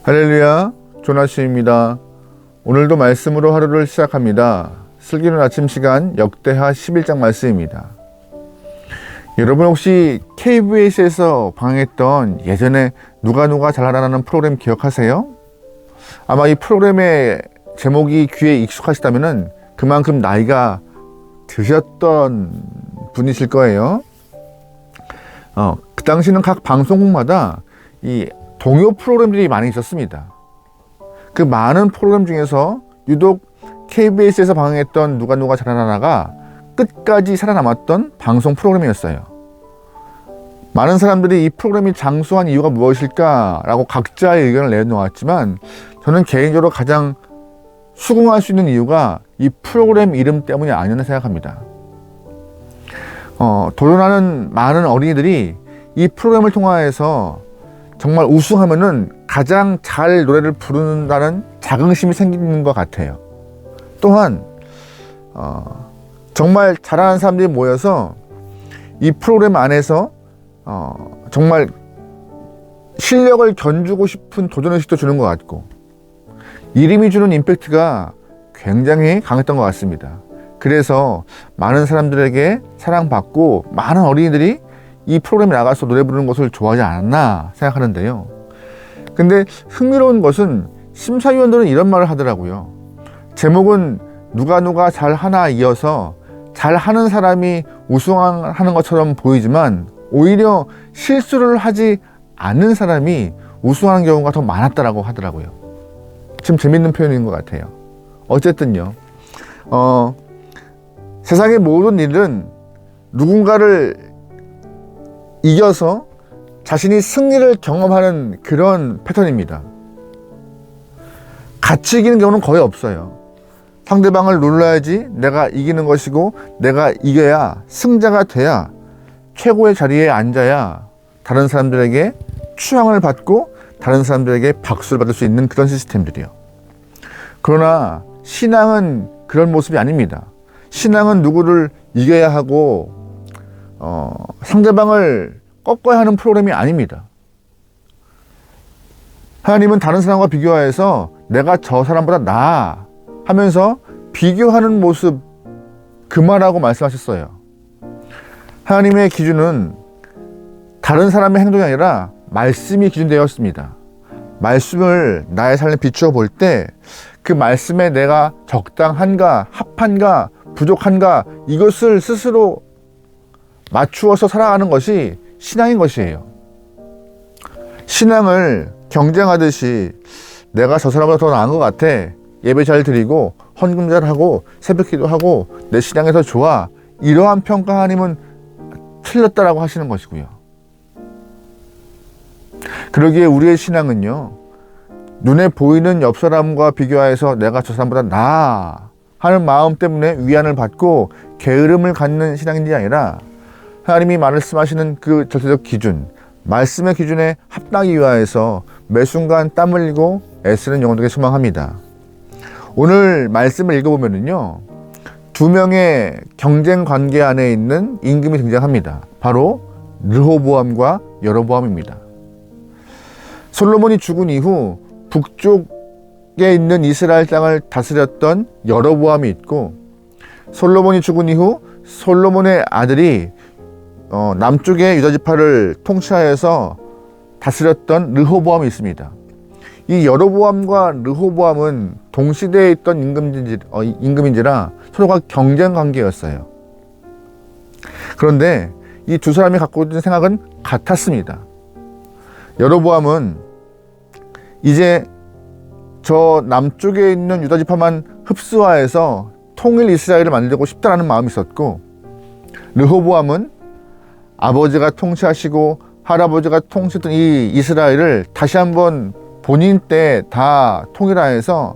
할렐루야, 조나시입니다. 오늘도 말씀으로 하루를 시작합니다. 슬기로운 아침 시간 역대하 11장 말씀입니다. 여러분 혹시 KBS에서 방영했던 예전에 누가 잘하라는 프로그램 기억하세요? 아마 이 프로그램의 제목이 귀에 익숙하시다면 그만큼 나이가 드셨던 분이실 거예요. 그 당시는 각 방송국마다 이 동요 프로그램들이 많이 있었습니다. 그 많은 프로그램 중에서 유독 KBS에서 방영했던 누가 잘하나가 끝까지 살아남았던 방송 프로그램이었어요. 많은 사람들이 이 프로그램이 장수한 이유가 무엇일까라고 각자의 의견을 내놓았지만 저는 개인적으로 가장 수긍할 수 있는 이유가 이 프로그램 이름 때문이 아니었나 생각합니다. 도전하는 많은 어린이들이 이 프로그램을 통하여서 정말 우승하면은 가장 잘 노래를 부른다는 자긍심이 생기는 것 같아요. 또한 정말 잘하는 사람들이 모여서 이 프로그램 안에서 정말 실력을 견주고 싶은 도전의식도 주는 것 같고 이름이 주는 임팩트가 굉장히 강했던 것 같습니다. 그래서 많은 사람들에게 사랑받고 많은 어린이들이 이 프로그램에 나가서 노래 부르는 것을 좋아하지 않았나 생각하는데요. 근데 흥미로운 것은 심사위원들은 이런 말을 하더라고요. 제목은 누가 잘하나 이어서 잘하는 사람이 우승하는 것처럼 보이지만 오히려 실수를 하지 않는 사람이 우승하는 경우가 더 많았다고 하더라고요. 좀 재밌는 표현인 것 같아요. 어쨌든요. 세상의 모든 일은 누군가를 이겨서 자신이 승리를 경험하는 그런 패턴입니다. 같이 이기는 경우는 거의 없어요. 상대방을 눌러야지 내가 이기는 것이고 내가 이겨야 승자가 돼야 최고의 자리에 앉아야 다른 사람들에게 추앙을 받고 다른 사람들에게 박수를 받을 수 있는 그런 시스템들이요. 그러나 신앙은 그런 모습이 아닙니다. 신앙은 누구를 이겨야 하고 상대방을 꺾어야 하는 프로그램이 아닙니다. 하나님은 다른 사람과 비교하여서 내가 저 사람보다 나아 하면서 비교하는 모습 그만하고 말씀하셨어요. 하나님의 기준은 다른 사람의 행동이 아니라 말씀이 기준되었습니다. 말씀을 나의 삶에 비추어 볼 때 그 말씀에 내가 적당한가, 합한가, 부족한가 이것을 스스로 맞추어서 살아가는 것이 신앙인 것이에요. 신앙을 경쟁하듯이 내가 저 사람보다 더 나은 것 같아. 예배 잘 드리고 헌금 잘 하고 새벽 기도하고 내 신앙이 더 좋아. 이러한 평가 하나님은 틀렸다라고 하시는 것이고요. 그러기에 우리의 신앙은요. 눈에 보이는 옆 사람과 비교하여서 내가 저 사람보다 나아 하는 마음 때문에 위안을 받고 게으름을 갖는 신앙인이 아니라 하나님이 말씀하시는 그 절대적 기준, 말씀의 기준에 합당하기 위하여서 매 순간 땀 흘리고 애쓰는 영혼들에게 소망합니다. 오늘 말씀을 읽어보면요, 두 명의 경쟁 관계 안에 있는 임금이 등장합니다. 바로 르호보암과 여로보암입니다. 솔로몬이 죽은 이후 북쪽에 있는 이스라엘 땅을 다스렸던 여로보암이 있고, 솔로몬이 죽은 이후 솔로몬의 아들이 남쪽의 유다 지파를 통치하여서 다스렸던 르호보암이 있습니다. 이 여로보암과 르호보암은 동시대에 있던 임금인지라 서로가 경쟁 관계였어요. 그런데 이 두 사람이 갖고 있는 생각은 같았습니다. 여로보암은 이제 저 남쪽에 있는 유다 지파만 흡수화해서 통일 이스라엘을 만들고 싶다라는 마음이 있었고, 르호보암은 아버지가 통치하시고 할아버지가 통치했던 이 이스라엘을 다시 한번 본인 때 다 통일화해서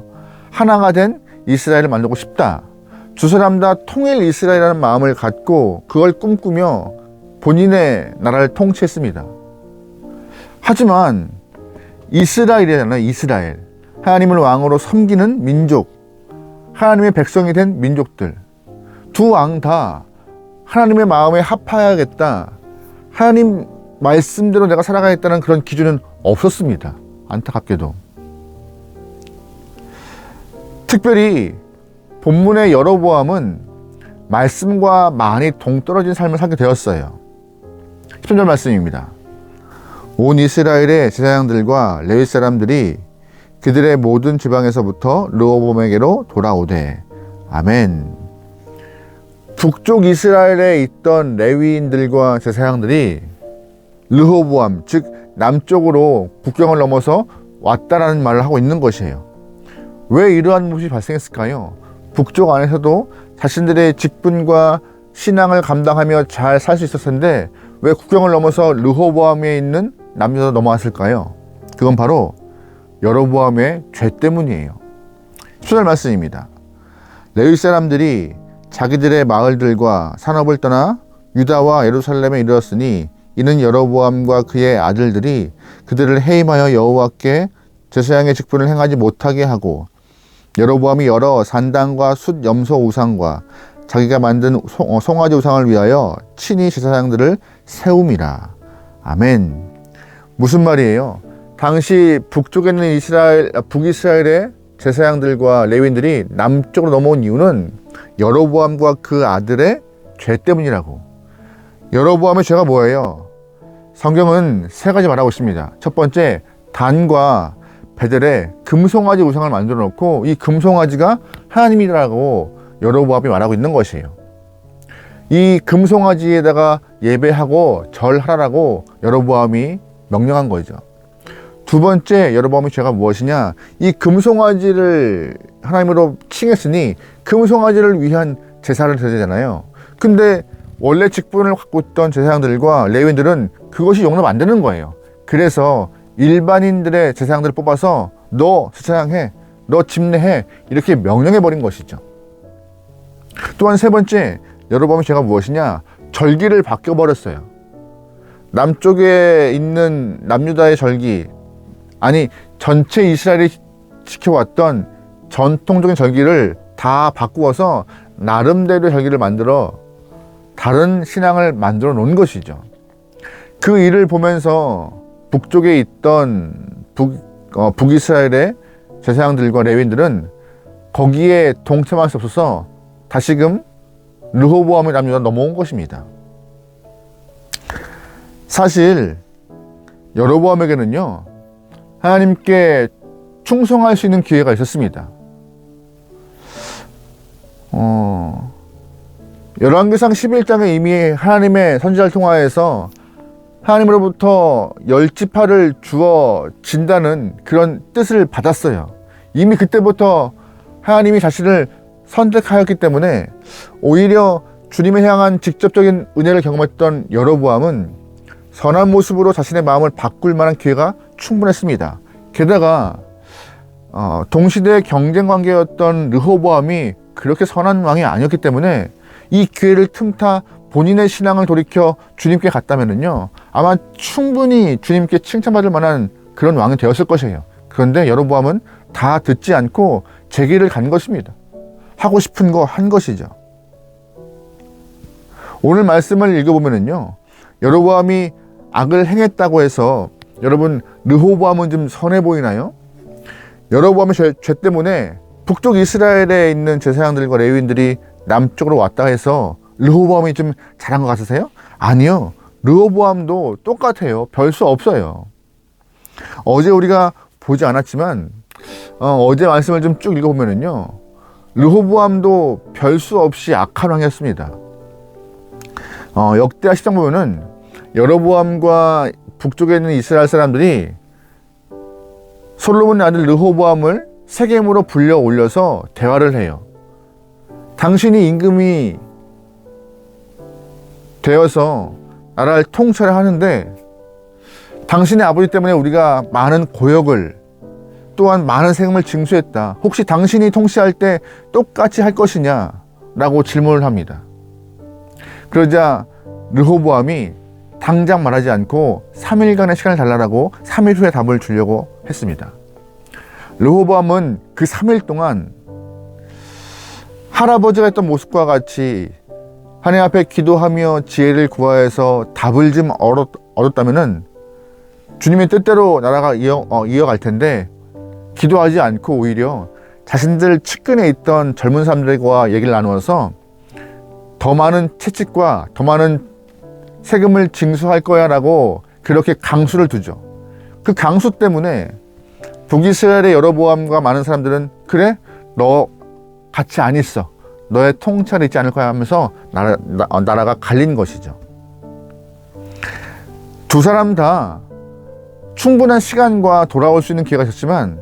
하나가 된 이스라엘을 만들고 싶다. 두 사람 다 통일 이스라엘이라는 마음을 갖고 그걸 꿈꾸며 본인의 나라를 통치했습니다. 하지만 이스라엘이잖아요. 이스라엘. 하나님을 왕으로 섬기는 민족, 하나님의 백성이 된 민족들, 두 왕 다 하나님의 마음에 합하여야겠다. 하나님 말씀대로 내가 살아가겠다는 그런 기준은 없었습니다. 안타깝게도. 특별히 본문의 여로보암은 말씀과 많이 동떨어진 삶을 살게 되었어요. 10절 말씀입니다. 온 이스라엘의 제사장들과 레위 사람들이 그들의 모든 지방에서부터 르호보암에게로 돌아오되. 아멘. 북쪽 이스라엘에 있던 레위인들과 제사장들이 르호보암, 즉 남쪽으로 국경을 넘어서 왔다라는 말을 하고 있는 것이에요. 왜 이러한 모습이 발생했을까요? 북쪽 안에서도 자신들의 직분과 신앙을 감당하며 잘 살 수 있었을 텐데 왜 국경을 넘어서 르호보암에 있는 남쪽으로 넘어왔을까요? 그건 바로 여로보암의 죄 때문이에요. 10절 말씀입니다. 레위 사람들이 자기들의 마을들과 산업을 떠나 유다와 예루살렘에 이르렀으니 이는 여로보암과 그의 아들들이 그들을 해임하여 여호와께 제사장의 직분을 행하지 못하게 하고 여로보암이 여러 산당과 숫 염소 우상과 자기가 만든 송아지 우상을 위하여 친히 제사장들을 세움이라. 아멘. 무슨 말이에요? 당시 북쪽에 있는 북이스라엘의 제사장들과 레위인들이 남쪽으로 넘어온 이유는 여로보암과 그 아들의 죄 때문이라고. 여로보암의 죄가 뭐예요? 성경은 세 가지 말하고 있습니다. 첫 번째, 단과 베델에 금송아지 우상을 만들어 놓고 이 금송아지가 하나님이라고 여로보암이 말하고 있는 것이에요. 이 금송아지에다가 예배하고 절하라고 여로보암이 명령한 거죠. 두 번째 여로보암의 죄가 무엇이냐? 이 금송아지를 하나님으로 칭했으니 금송아지를 위한 제사를 드려야 되잖아요. 근데 원래 직분을 갖고 있던 제사장들과 레위인들은 그것이 용납 안 되는 거예요. 그래서 일반인들의 제사장들을 뽑아서 너 제사장해, 너 집례해 이렇게 명령해 버린 것이죠. 또한 세 번째 여로보암의 죄가 무엇이냐? 절기를 바뀌어 버렸어요. 남쪽에 있는 남유다의 절기, 아니 전체 이스라엘이 지켜왔던 전통적인 절기를 다 바꾸어서 나름대로의 절기를 만들어 다른 신앙을 만들어 놓은 것이죠. 그 일을 보면서 북쪽에 있던 북이스라엘의 제사장들과 레위인들은 거기에 동참할 수 없어서 다시금 르호보암의 남유다 넘어온 것입니다. 사실 여로보암에게는요 하나님께 충성할 수 있는 기회가 있었습니다. 열왕기상 11장에 이미 하나님의 선지자를 통하여서 하나님으로부터 10지파를 주어 진다는 그런 뜻을 받았어요. 이미 그때부터 하나님이 자신을 선택하였기 때문에 오히려 주님을 향한 직접적인 은혜를 경험했던 여로보암은 선한 모습으로 자신의 마음을 바꿀 만한 기회가 충분했습니다. 게다가 동시대의 경쟁 관계였던 르호보암이 그렇게 선한 왕이 아니었기 때문에 이 기회를 틈타 본인의 신앙을 돌이켜 주님께 갔다면요 아마 충분히 주님께 칭찬받을 만한 그런 왕이 되었을 것이에요. 그런데 여로보암은 다 듣지 않고 제 길을 간 것입니다. 하고 싶은 거 한 것이죠. 오늘 말씀을 읽어보면요 여로보암이 악을 행했다고 해서 여러분 르호보암은 좀 선해 보이나요? 여로보암의 죄 때문에 북쪽 이스라엘에 있는 제사장들과 레위인들이 남쪽으로 왔다 해서 르호보암이 좀 잘한 것 같으세요? 아니요. 르호보암도 똑같아요. 별 수 없어요. 어제 우리가 보지 않았지만 어제 말씀을 좀 쭉 읽어보면요 르호보암도 별 수 없이 악한 왕이었습니다. 역대하 10장 보면은 여로보암과 북쪽에 있는 이스라엘 사람들이 솔로몬의 아들 르호보암을 세겜으로 불려 올려서 대화를 해요. 당신이 임금이 되어서 나라를 통치를 하는데 당신의 아버지 때문에 우리가 많은 고역을 또한 많은 세금을 징수했다. 혹시 당신이 통치할 때 똑같이 할 것이냐? 라고 질문을 합니다. 그러자 르호보암이 당장 말하지 않고 3일간의 시간을 달라고 3일 후에 답을 주려고 했습니다. 르호보암은 그 3일 동안 할아버지가 했던 모습과 같이 하나님 앞에 기도하며 지혜를 구하여서 답을 좀 얻었다면은 주님의 뜻대로 나라가 이어갈 텐데 기도하지 않고 오히려 자신들 측근에 있던 젊은 사람들과 얘기를 나누어서 더 많은 채찍과 더 많은 세금을 징수할 거야 라고 그렇게 강수를 두죠. 그 강수 때문에 북이스라엘의 여로보암과 많은 사람들은 그래? 너 같이 안 있어. 너의 통찰이 있지 않을 거야 하면서 나라가 갈린 것이죠. 두 사람 다 충분한 시간과 돌아올 수 있는 기회가 있었지만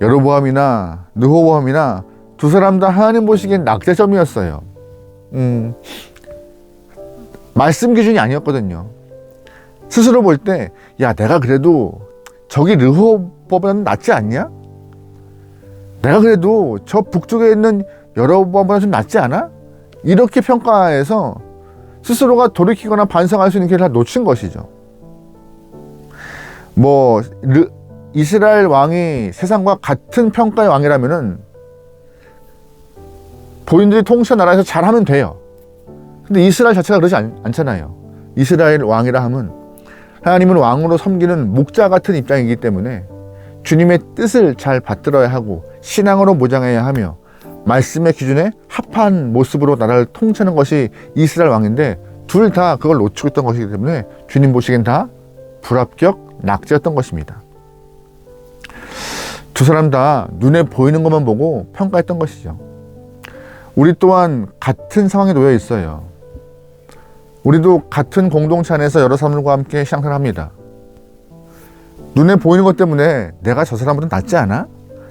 여로보암이나 르호보암이나 두 사람 다 하나님 보시기엔 낙제점이었어요. 말씀 기준이 아니었거든요. 스스로 볼 때 야 내가 그래도 저기 르호보암보다는 낫지 않냐? 내가 그래도 저 북쪽에 있는 여로보암보다 좀 낫지 않아? 이렇게 평가해서 스스로가 돌이키거나 반성할 수 있는 기회를 다 놓친 것이죠. 이스라엘 왕이 세상과 같은 평가의 왕이라면은 본인들이 통치한 나라에서 잘하면 돼요. 근데 이스라엘 자체가 그러지 않잖아요. 이스라엘 왕이라 함은 하나님은 왕으로 섬기는 목자 같은 입장이기 때문에 주님의 뜻을 잘 받들어야 하고 신앙으로 무장해야 하며 말씀의 기준에 합한 모습으로 나라를 통치하는 것이 이스라엘 왕인데 둘 다 그걸 놓치고 있던 것이기 때문에 주님 보시기엔 다 불합격, 낙제였던 것입니다. 두 사람 다 눈에 보이는 것만 보고 평가했던 것이죠. 우리 또한 같은 상황에 놓여 있어요. 우리도 같은 공동체 안에서 여러 사람들과 함께 신앙생활을 합니다. 눈에 보이는 것 때문에 내가 저 사람보다 낫지 않아?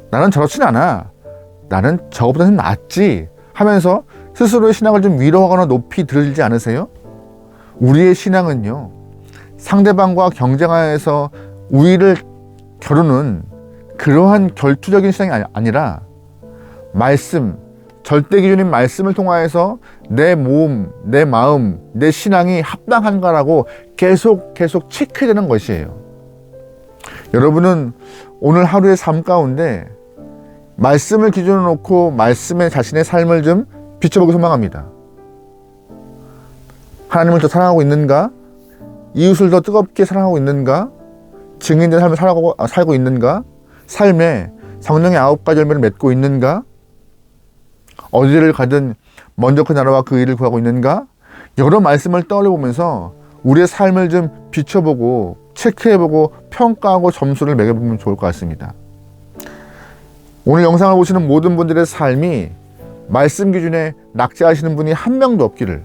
나는 저렇진 않아. 나는 저거보다 좀 낫지 하면서 스스로의 신앙을 좀 위로하거나 높이 들지 않으세요? 우리의 신앙은요, 상대방과 경쟁하여서 우위를 겨루는 그러한 결투적인 신앙이 아니라 말씀, 절대 기준인 말씀을 통하여서 내 몸, 내 마음, 내 신앙이 합당한가라고 계속 체크되는 것이에요. 여러분은 오늘 하루의 삶 가운데 말씀을 기준으로 놓고 말씀에 자신의 삶을 좀 비춰보기 소망합니다. 하나님을 더 사랑하고 있는가? 이웃을 더 뜨겁게 사랑하고 있는가? 증인된 삶을 살고 있는가? 삶에 성령의 9가지 열매를 맺고 있는가? 어디를 가든 먼저 그 나라와 그 일을 구하고 있는가? 여러 말씀을 떠올려 보면서 우리의 삶을 좀 비춰보고 체크해보고 평가하고 점수를 매겨보면 좋을 것 같습니다. 오늘 영상을 보시는 모든 분들의 삶이 말씀 기준에 낙제하시는 분이 한 명도 없기를,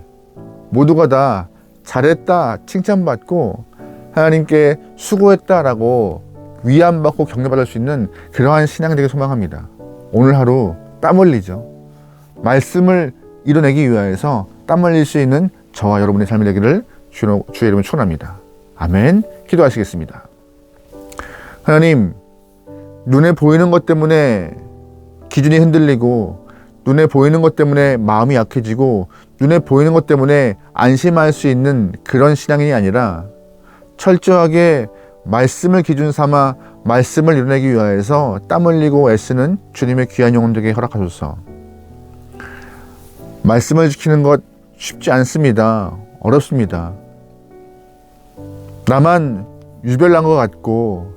모두가 다 잘했다 칭찬받고 하나님께 수고했다라고 위안받고 격려받을 수 있는 그러한 신앙이 되길 소망합니다. 오늘 하루 땀 흘리죠. 말씀을 이뤄내기 위하여서 땀 흘릴 수 있는 저와 여러분의 삶이 되기를 주의 이름으로 축원합니다. 아멘. 기도하시겠습니다. 하나님, 눈에 보이는 것 때문에 기준이 흔들리고 눈에 보이는 것 때문에 마음이 약해지고 눈에 보이는 것 때문에 안심할 수 있는 그런 신앙이 아니라 철저하게 말씀을 기준 삼아 말씀을 이뤄내기 위하여서 땀 흘리고 애쓰는 주님의 귀한 영혼 되게 허락하소서. 말씀을 지키는 것 쉽지 않습니다. 어렵습니다. 나만 유별난 것 같고,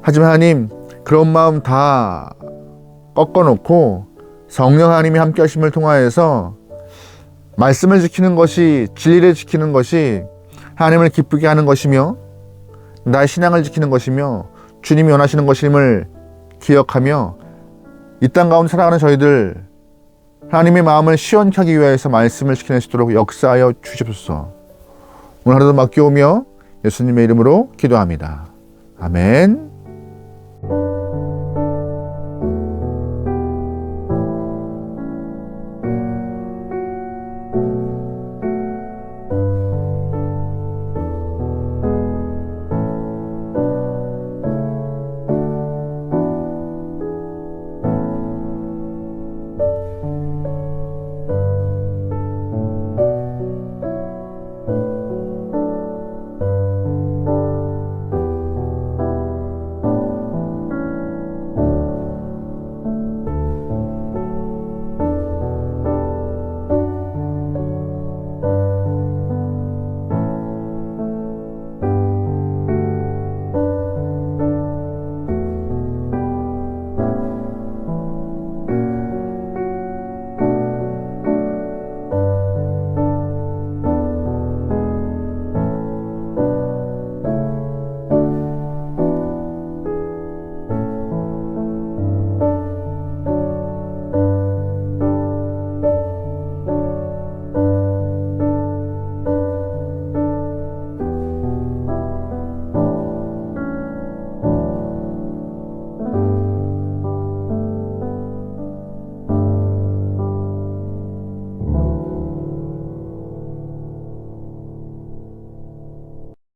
하지만 하나님, 그런 마음 다 꺾어놓고 성령 하나님이 함께 하심을 통하여서 말씀을 지키는 것이, 진리를 지키는 것이 하나님을 기쁘게 하는 것이며 나의 신앙을 지키는 것이며 주님이 원하시는 것임을 기억하며 이 땅 가운데 살아가는 저희들 하나님의 마음을 시원케 하기 위해서 말씀을 지켜낼 수 있도록 역사하여 주시옵소서. 오늘 하루도 맡겨오며 예수님의 이름으로 기도합니다. 아멘.